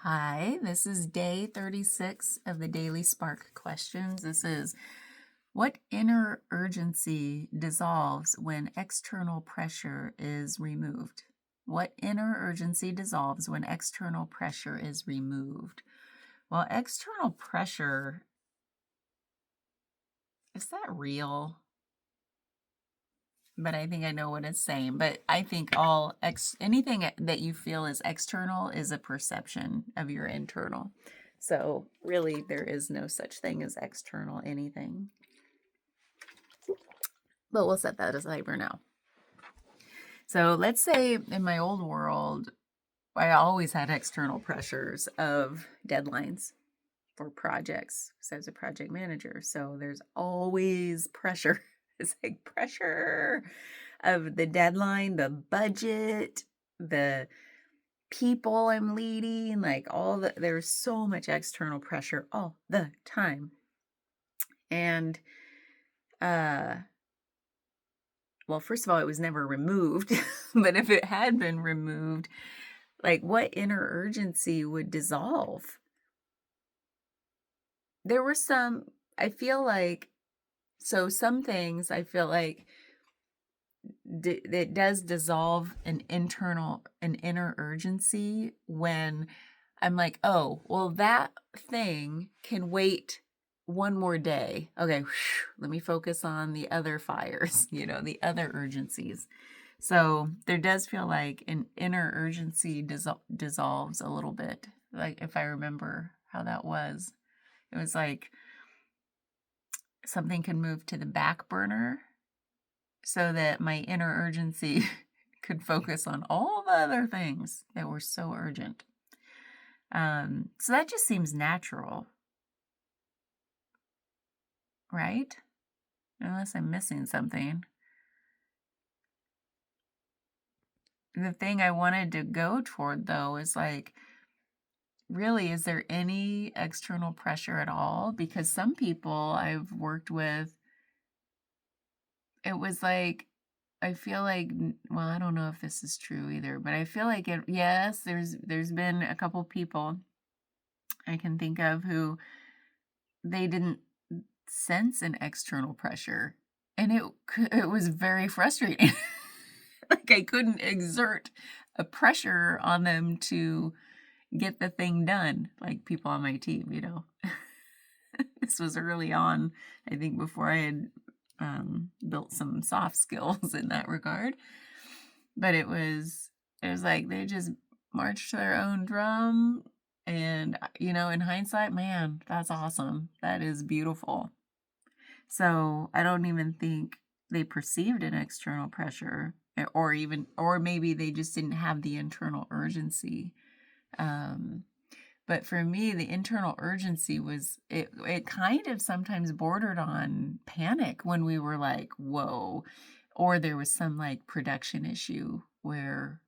Hi, this is day 36 of the Daily Spark questions. This is what inner urgency dissolves when external pressure is removed? What inner urgency dissolves when external pressure is removed? Well, external pressure, is that real? But I think I know what it's saying. But I think anything that you feel is external is a perception of your internal. So really, there is no such thing as external anything. But we'll set that aside for now. So let's say in my old world, I always had external pressures of deadlines for projects because I was a project manager. So there's always pressure. It's like pressure of the deadline, the budget, the people I'm leading, like there's so much external pressure all the time. And well, first of all, it was never removed, but if it had been removed, like what inner urgency would dissolve? There were some things I feel like it does dissolve an inner urgency when I'm like, oh, well, that thing can wait one more day. Okay, let me focus on the other fires, the other urgencies. So there does feel like an inner urgency dissolves a little bit. Like if I remember how that was, it was like something can move to the back burner so that my inner urgency could focus on all the other things that were so urgent. So that just seems natural, right? Unless I'm missing something. The thing I wanted to go toward, though, is like, really, is there any external pressure at all? Because some people I've worked with, it was like, I feel like, well, I don't know if this is true either, but I feel like yes, there's been a couple people I can think of who they didn't sense an external pressure, and it was very frustrating. Like I couldn't exert a pressure on them to get the thing done, like people on my team, This was early on, I think, before I had built some soft skills in that regard. But it was like they just marched to their own drum. And, in hindsight, man, that's awesome. That is beautiful. So I don't even think they perceived an external pressure or maybe they just didn't have the internal urgency. But for me, the internal urgency was, it kind of sometimes bordered on panic when we were like, whoa, or there was some like production issue where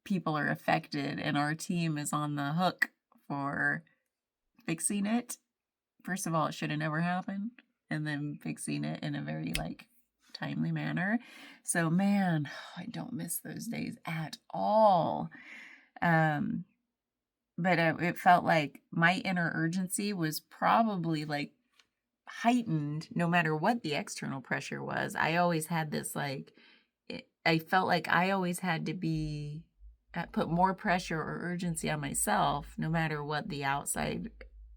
people are affected and our team is on the hook for fixing it. First of all, it should have never happened, and then fixing it in a very like timely manner. So man, I don't miss those days at all. But it felt like my inner urgency was probably like heightened no matter what the external pressure was. I always had this I felt like I always had to put more pressure or urgency on myself no matter what the outside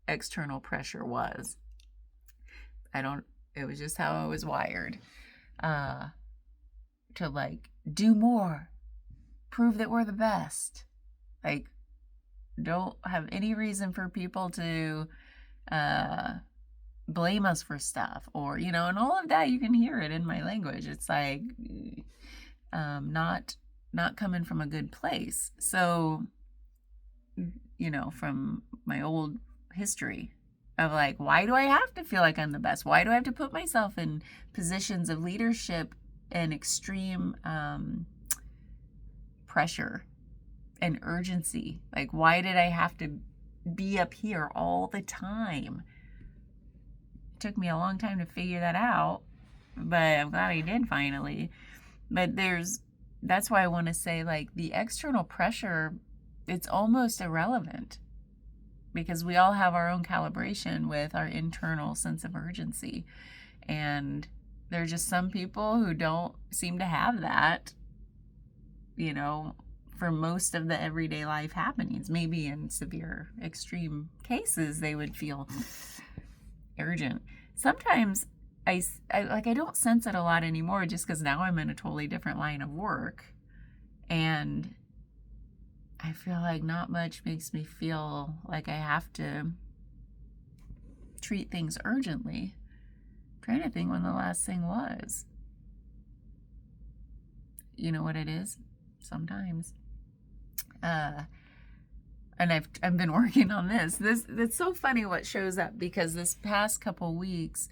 external pressure was. It was just how I was wired. To like do more, prove that we're the best. Like, don't have any reason for people to blame us for stuff or, and all of that. You can hear it in my language. It's like not coming from a good place. So, from my old history of like, why do I have to feel like I'm the best? Why do I have to put myself in positions of leadership and extreme pressure and urgency? Like, why did I have to be up here all the time? It took me a long time to figure that out, but I'm glad I did finally. But that's why I want to say, like, the external pressure it's almost irrelevant because we all have our own calibration with our internal sense of urgency. And there are just some people who don't seem to have that, you know, for most of the everyday life happenings. Maybe in severe extreme cases, they would feel urgent. Sometimes I don't sense it a lot anymore just because now I'm in a totally different line of work. And I feel like not much makes me feel like I have to treat things urgently. I'm trying to think when the last thing was. You know what it is? Sometimes. And I've been working on this. It's so funny what shows up because this past couple weeks,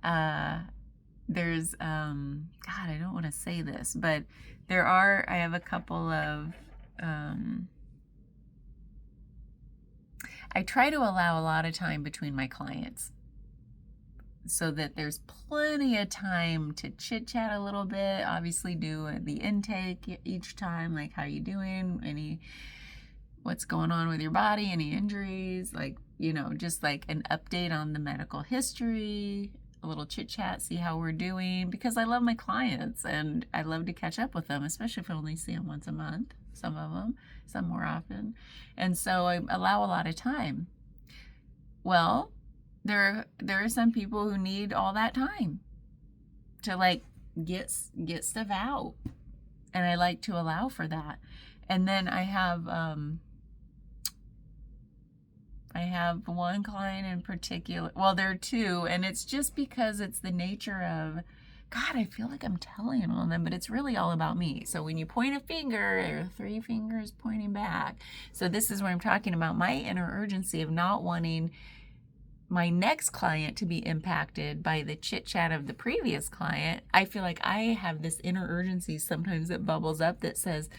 there's God, I don't want to say this, but I have a couple of I try to allow a lot of time between my clients so that there's plenty of time to chit chat a little bit. Obviously do the intake each time, like how you doing, what's going on with your body, any injuries, like, just like an update on the medical history, a little chit chat, see how we're doing, because I love my clients and I love to catch up with them, especially if I only see them once a month, some of them, some more often. And so I allow a lot of time. Well, there are some people who need all that time to like get stuff out. And I like to allow for that. And then I have one client in particular. Well, there are two, and it's just because it's the nature of, God, I feel like I'm telling on them, but it's really all about me. So when you point a finger, there are 3 fingers pointing back. So this is where I'm talking about my inner urgency of not wanting my next client to be impacted by the chit chat of the previous client. I feel like I have this inner urgency sometimes that bubbles up that says,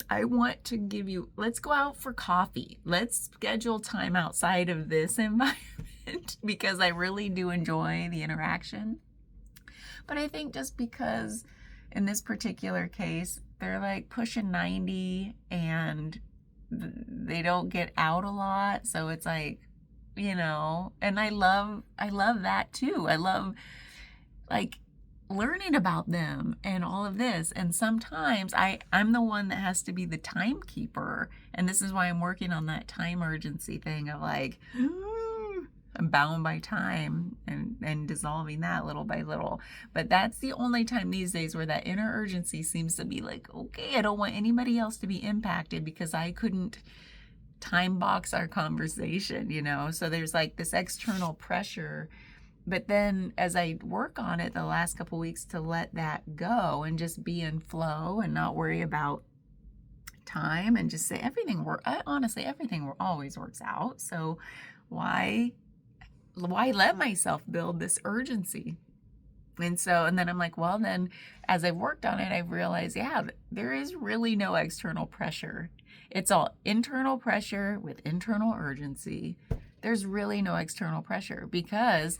I want to give you, let's go out for coffee. Let's schedule time outside of this environment because I really do enjoy the interaction. But I think just because in this particular case, they're like pushing 90 and they don't get out a lot. So it's like, and I love that too. I love like learning about them and all of this. And sometimes I'm the one that has to be the timekeeper. And this is why I'm working on that time urgency thing of like, I'm bound by time and dissolving that little by little. But that's the only time these days where that inner urgency seems to be like, okay, I don't want anybody else to be impacted because I couldn't time box our conversation, So there's like this external pressure. But then as I work on it the last couple weeks to let that go and just be in flow and not worry about time and just say honestly, everything always works out. So why let myself build this urgency? And then I'm like, well, then as I've worked on it, I've realized, there is really no external pressure. It's all internal pressure with internal urgency. There's really no external pressure because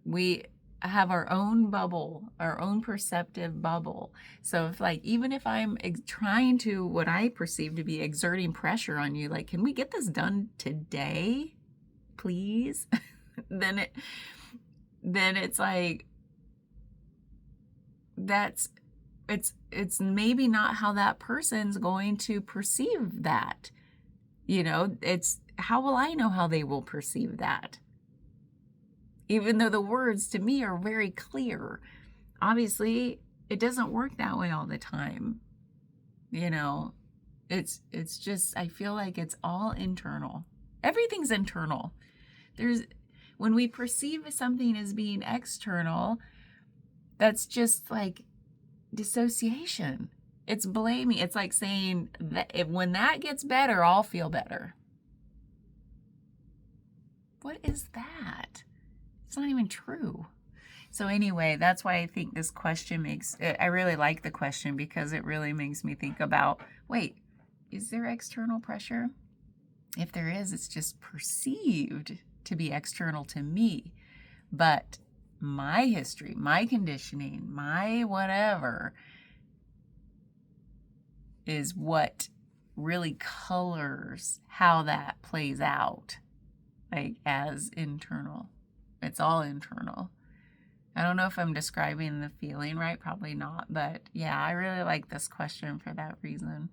we have our own bubble, our own perceptive bubble. So even if I'm trying to, what I perceive to be exerting pressure on you, like, can we get this done today, please? then it's like, it's maybe not how that person's going to perceive that. It's how will I know how they will perceive that? Even though the words to me are very clear. Obviously, it doesn't work that way all the time. It's just, I feel like it's all internal. Everything's internal. When we perceive something as being external, that's just like dissociation. It's blaming. It's like saying that when that gets better, I'll feel better. What is that? It's not even true. So anyway, that's why I think this question I really like the question because it really makes me think about, wait, is there external pressure? If there is, it's just perceived to be external to me. But my history, my conditioning, my whatever is what really colors how that plays out, like, as internal. It's all internal. I don't know if I'm describing the feeling right, probably not, but yeah, I really like this question for that reason.